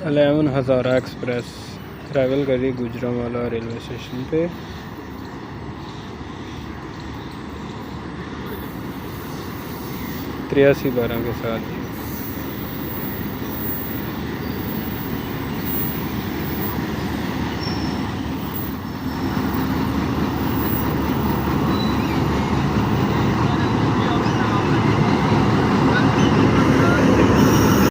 11 हज़ारा express travel कर रही Gujranwala railway station पे। 8312 के साथ।